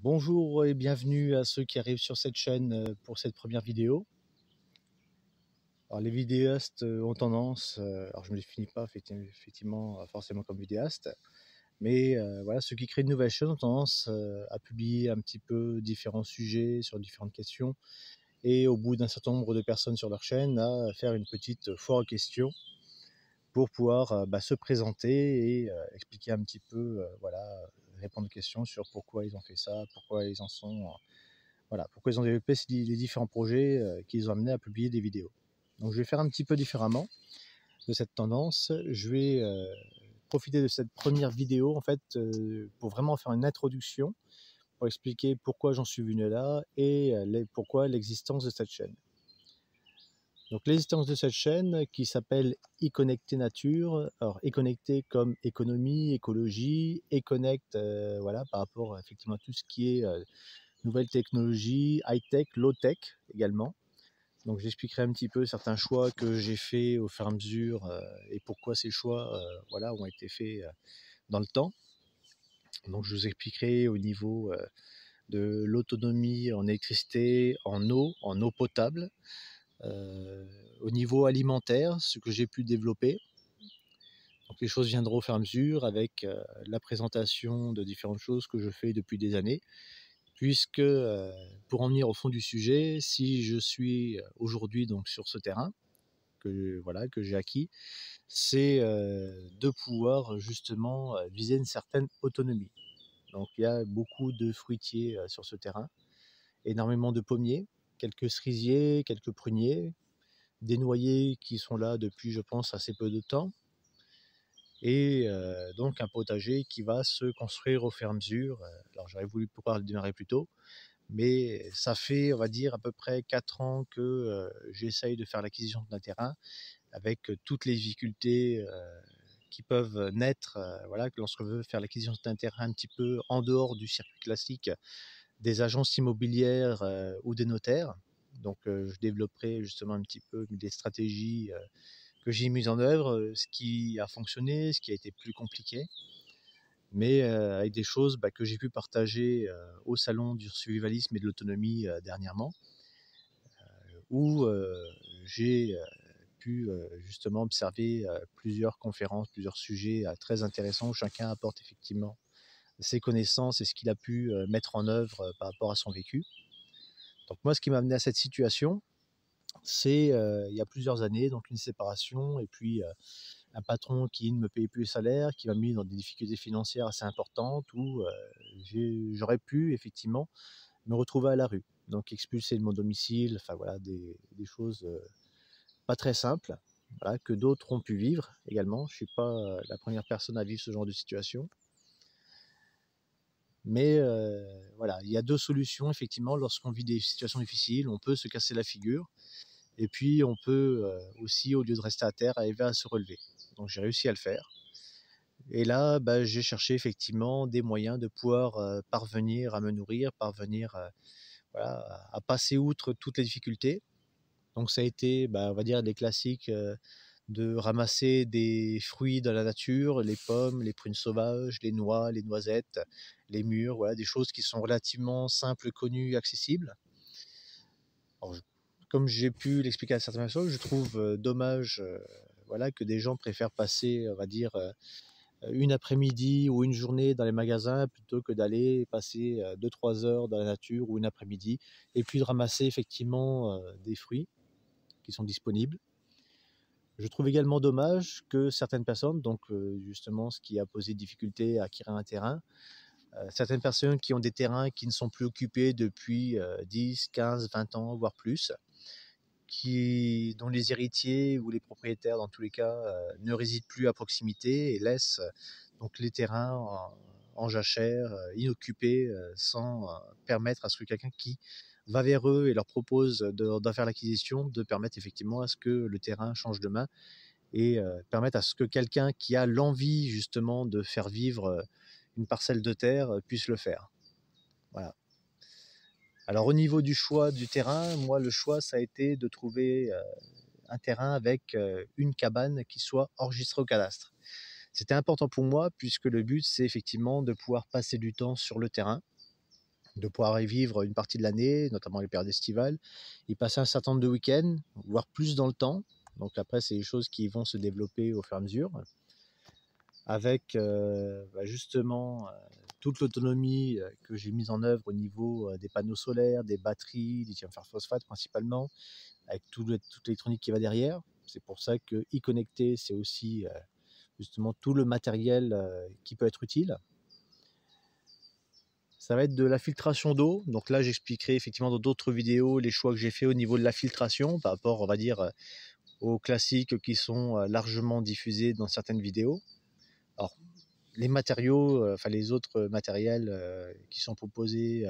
Bonjour et bienvenue à ceux qui arrivent sur cette chaîne pour cette première vidéo. Alors les vidéastes ont tendance, alors je ne me définis pas effectivement forcément comme vidéaste, mais voilà, ceux qui créent de nouvelles chaînes ont tendance à publier un petit peu différents sujets sur différentes questions et au bout d'un certain nombre de personnes sur leur chaîne à faire une petite foire aux questions pour pouvoir se présenter et expliquer un petit peu, voilà, répondre aux questions sur pourquoi ils ont fait ça, pourquoi ils en sont voilà, pourquoi ils ont développé les différents projets qui les ont amenés à publier des vidéos. Donc je vais faire un petit peu différemment de cette tendance. Je vais profiter de cette première vidéo en fait pour vraiment faire une introduction, pour expliquer pourquoi j'en suis venu là et pourquoi l'existence de cette chaîne. Donc l'existence de cette chaîne qui s'appelle e-Connecté Nature, alors e-Connecté comme économie, écologie, e-Connect voilà, par rapport effectivement à tout ce qui est nouvelles technologies, high-tech, low-tech également. Donc j'expliquerai un petit peu certains choix que j'ai faits au fur et à mesure et pourquoi ces choix voilà, ont été faits dans le temps. Donc je vous expliquerai au niveau de l'autonomie en électricité, en eau potable, au niveau alimentaire, ce que j'ai pu développer. Donc les choses viendront au fur et à mesure avec la présentation de différentes choses que je fais depuis des années. Puisque, pour en venir au fond du sujet, si je suis aujourd'hui donc sur ce terrain que voilà, que j'ai acquis, c'est de pouvoir justement viser une certaine autonomie. Donc il y a beaucoup de fruitiers sur ce terrain, énormément de pommiers, quelques cerisiers, quelques pruniers, des noyers qui sont là depuis, je pense, assez peu de temps, et donc un potager qui va se construire au fur et à mesure. Alors j'aurais voulu pouvoir le démarrer plus tôt, mais ça fait, on va dire, à peu près 4 ans que j'essaye de faire l'acquisition d'un terrain avec toutes les difficultés qui peuvent naître, voilà, que lorsqu'on veut faire l'acquisition d'un terrain un petit peu en dehors du circuit classique des agences immobilières ou des notaires. Donc je développerai justement un petit peu des stratégies que j'ai mises en œuvre, ce qui a fonctionné, ce qui a été plus compliqué, mais avec des choses que j'ai pu partager au salon du survivalisme et de l'autonomie dernièrement, où j'ai pu justement observer plusieurs conférences, plusieurs sujets très intéressants où chacun apporte effectivement ses connaissances et ce qu'il a pu mettre en œuvre par rapport à son vécu. Donc moi, ce qui m'a amené à cette situation, c'est il y a plusieurs années, donc une séparation et puis un patron qui ne me payait plus le salaire, qui m'a mis dans des difficultés financières assez importantes où j'aurais pu effectivement me retrouver à la rue. Donc expulsé de mon domicile, enfin voilà, des choses pas très simples, voilà, que d'autres ont pu vivre également. Je ne suis pas la première personne à vivre ce genre de situation. Mais voilà, il y a deux solutions effectivement lorsqu'on vit des situations difficiles. On peut se casser la figure et puis on peut aussi, au lieu de rester à terre, arriver à se relever. Donc j'ai réussi à le faire. Et là, j'ai cherché effectivement des moyens de pouvoir parvenir à me nourrir, parvenir voilà, à passer outre toutes les difficultés. Donc ça a été, on va dire, les classiques de ramasser des fruits dans la nature, les pommes, les prunes sauvages, les noix, les noisettes, les mûres, voilà, des choses qui sont relativement simples, connues, accessibles. Alors, comme j'ai pu l'expliquer à certaines personnes, je trouve dommage voilà, que des gens préfèrent passer, on va dire, une après-midi ou une journée dans les magasins plutôt que d'aller passer 2-3 heures dans la nature ou une après-midi et puis de ramasser effectivement des fruits qui sont disponibles. Je trouve également dommage que certaines personnes, donc justement ce qui a posé difficulté à acquérir un terrain, certaines personnes qui ont des terrains qui ne sont plus occupés depuis 10, 15, 20 ans, voire plus, dont les héritiers ou les propriétaires, dans tous les cas, ne résident plus à proximité et laissent donc les terrains en jachère, inoccupés, sans permettre à ce que quelqu'un qui va vers eux et leur propose d'en faire l'acquisition, de permettre effectivement à ce que le terrain change de main et permettre à ce que quelqu'un qui a l'envie justement de faire vivre une parcelle de terre puisse le faire. Voilà. Alors au niveau du choix du terrain, moi le choix ça a été de trouver un terrain avec une cabane qui soit enregistrée au cadastre. C'était important pour moi puisque le but c'est effectivement de pouvoir passer du temps sur le terrain, de pouvoir y vivre une partie de l'année, notamment les périodes estivales, y passer un certain nombre de week-ends, voire plus dans le temps. Donc après, c'est des choses qui vont se développer au fur et à mesure, avec justement toute l'autonomie que j'ai mise en œuvre au niveau des panneaux solaires, des batteries, lithium fer phosphate principalement, avec toute l'électronique qui va derrière. C'est pour ça que y connecter, c'est aussi justement tout le matériel qui peut être utile. Ça va être de la filtration d'eau. Donc là, j'expliquerai effectivement dans d'autres vidéos les choix que j'ai fait au niveau de la filtration par rapport, on va dire, aux classiques qui sont largement diffusés dans certaines vidéos. Alors, les matériaux, enfin les autres matériels qui sont proposés,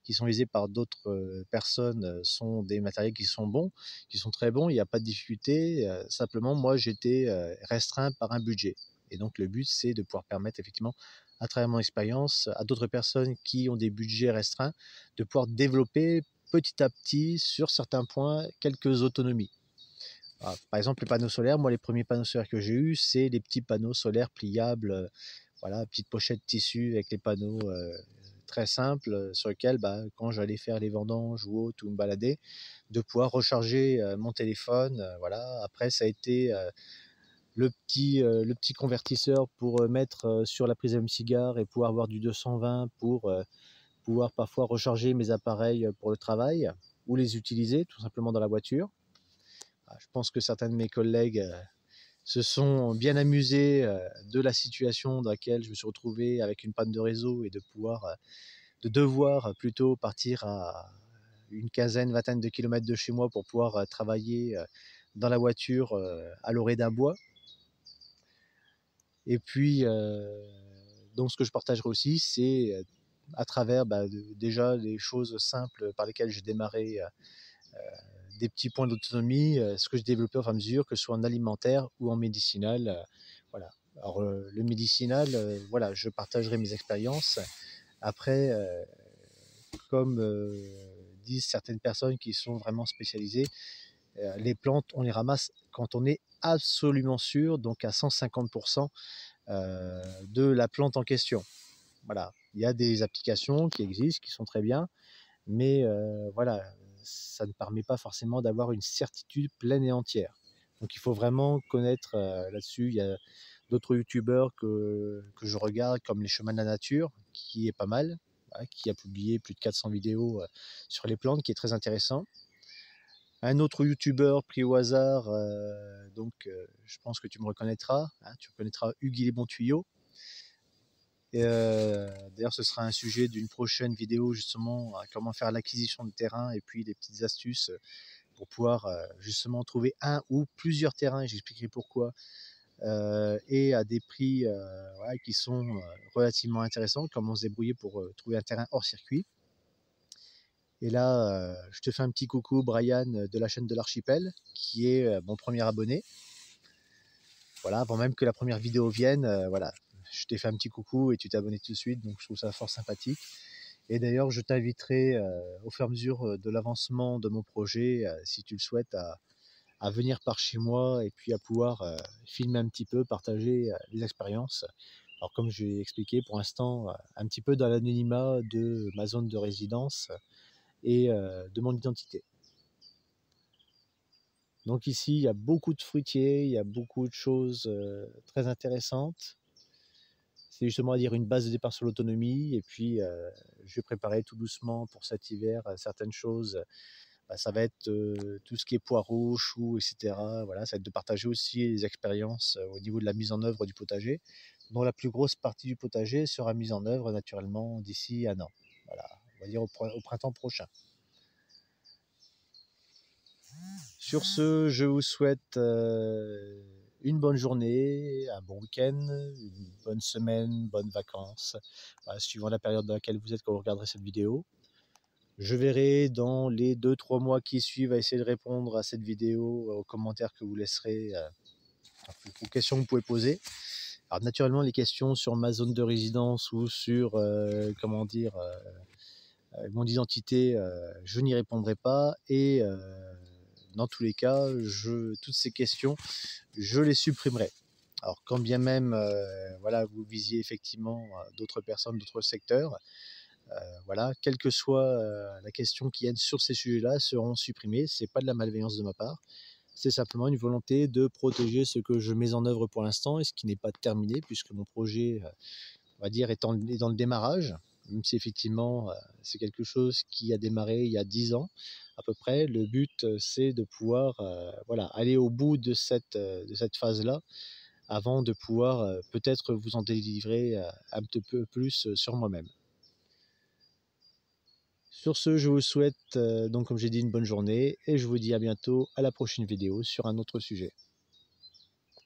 qui sont visés par d'autres personnes sont des matériels qui sont bons, qui sont très bons, il n'y a pas de difficulté. Simplement, moi, j'étais restreint par un budget. Et donc, le but, c'est de pouvoir permettre effectivement, à travers mon expérience, à d'autres personnes qui ont des budgets restreints, de pouvoir développer petit à petit, sur certains points, quelques autonomies. Alors, par exemple, les panneaux solaires, moi, les premiers panneaux solaires que j'ai eus, c'est les petits panneaux solaires pliables, voilà, petite pochette tissu avec les panneaux très simples sur lesquels, quand j'allais faire les vendanges ou autre, ou me balader, de pouvoir recharger mon téléphone. Voilà. Après, ça a été le petit convertisseur pour mettre sur la prise allume-cigare et pouvoir avoir du 220 pour pouvoir parfois recharger mes appareils pour le travail ou les utiliser tout simplement dans la voiture. Je pense que certains de mes collègues se sont bien amusés de la situation dans laquelle je me suis retrouvé avec une panne de réseau et de devoir plutôt partir à une quinzaine, vingtaine de kilomètres de chez moi pour pouvoir travailler dans la voiture à l'orée d'un bois. Et puis, donc ce que je partagerai aussi, c'est à travers déjà des choses simples par lesquelles j'ai démarré des petits points d'autonomie, ce que je développais au fur et à mesure, que ce soit en alimentaire ou en médicinal. Voilà. Alors, le médicinal, voilà, je partagerai mes expériences. Après, comme disent certaines personnes qui sont vraiment spécialisées, les plantes, on les ramasse quand on est absolument sûr, donc à 150% de la plante en question. Voilà. Il y a des applications qui existent, qui sont très bien, mais voilà, ça ne permet pas forcément d'avoir une certitude pleine et entière. Donc il faut vraiment connaître là-dessus. Il y a d'autres youtubeurs que je regarde, comme Les Chemins de la Nature, qui est pas mal, voilà, qui a publié plus de 400 vidéos sur les plantes, qui est très intéressant. Un autre youtubeur pris au hasard, je pense que tu me reconnaîtras, hein, tu reconnaîtras Hugues Les Bons Tuyaux. Et d'ailleurs, ce sera un sujet d'une prochaine vidéo, justement, à comment faire l'acquisition de terrain et puis des petites astuces pour pouvoir justement trouver un ou plusieurs terrains, et j'expliquerai pourquoi, et à des prix voilà, qui sont relativement intéressants, comment se débrouiller pour trouver un terrain hors circuit. Et là, je te fais un petit coucou, Brian, de la chaîne de l'Archipel, qui est mon premier abonné. Voilà, avant même que la première vidéo vienne, voilà, je t'ai fait un petit coucou et tu t'es abonné tout de suite, donc je trouve ça fort sympathique. Et d'ailleurs, je t'inviterai au fur et à mesure de l'avancement de mon projet, si tu le souhaites, à venir par chez moi et puis à pouvoir filmer un petit peu, partager les expériences. Alors comme je l'ai expliqué, pour l'instant, un petit peu dans l'anonymat de ma zone de résidence et de mon identité. Donc ici, il y a beaucoup de fruitiers, il y a beaucoup de choses très intéressantes. C'est justement à dire une base de départ sur l'autonomie. Et puis, je vais préparer tout doucement pour cet hiver certaines choses. Ça va être tout ce qui est poireaux, choux, etc. Voilà, ça va être de partager aussi les expériences au niveau de la mise en œuvre du potager, dont la plus grosse partie du potager sera mise en œuvre naturellement d'ici un an. Voilà, on va dire au printemps prochain. Sur ce, je vous souhaite une bonne journée, un bon week-end, une bonne semaine, bonnes vacances, suivant la période dans laquelle vous êtes quand vous regarderez cette vidéo. Je verrai dans les 2-3 mois qui suivent à essayer de répondre à cette vidéo, aux commentaires que vous laisserez, aux questions que vous pouvez poser. Alors naturellement, les questions sur ma zone de résidence ou sur mon identité, je n'y répondrai pas. Et dans tous les cas, toutes ces questions, je les supprimerai. Alors quand bien même voilà, vous visiez effectivement d'autres personnes, d'autres secteurs, Voilà, quelle que soit la question qui vienne sur ces sujets-là seront supprimées. C'est pas de la malveillance de ma part, c'est simplement une volonté de protéger ce que je mets en œuvre pour l'instant et ce qui n'est pas terminé puisque mon projet, on va dire, est dans le démarrage, même si effectivement c'est quelque chose qui a démarré il y a 10 ans à peu près. Le but, c'est de pouvoir voilà, aller au bout de cette phase-là avant de pouvoir peut-être vous en délivrer un petit peu plus sur moi-même. Sur ce, je vous souhaite donc comme j'ai dit une bonne journée et je vous dis à bientôt à la prochaine vidéo sur un autre sujet.